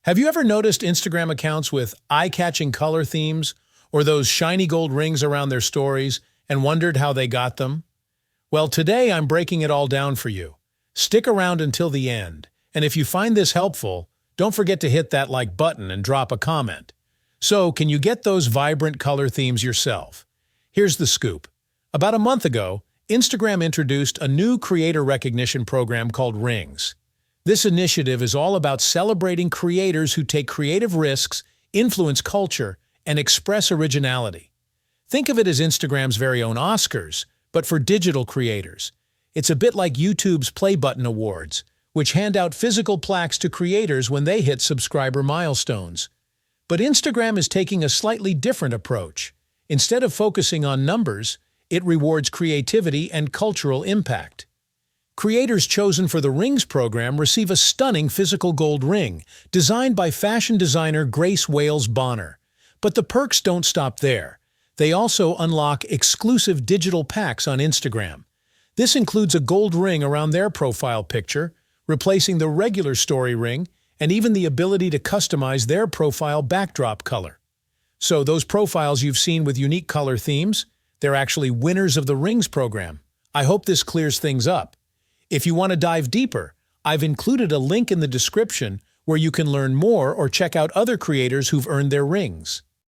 Have you ever noticed Instagram accounts with eye-catching color themes or those shiny gold rings around their stories and wondered how they got them? Well, today I'm breaking it all down for you. Stick around until the end, and if you find this helpful, don't forget to hit that like button and drop a comment. So, can you get those vibrant color themes yourself? Here's the scoop. About a month ago, Instagram introduced a new creator recognition program called Rings. This initiative is all about celebrating creators who take creative risks, influence culture, and express originality. Think of it as Instagram's very own Oscars, but for digital creators. It's a bit like YouTube's Play Button Awards, which hand out physical plaques to creators when they hit subscriber milestones. But Instagram is taking a slightly different approach. Instead of focusing on numbers, it rewards creativity and cultural impact. Creators chosen for the Rings program receive a stunning physical gold ring, designed by fashion designer Grace Wales Bonner. But the perks don't stop there. They also unlock exclusive digital packs on Instagram. This includes a gold ring around their profile picture, replacing the regular story ring, and even the ability to customize their profile backdrop color. So those profiles you've seen with unique color themes, they're actually winners of the Rings program. I hope this clears things up. If you want to dive deeper, I've included a link in the description where you can learn more or check out other creators who've earned their rings.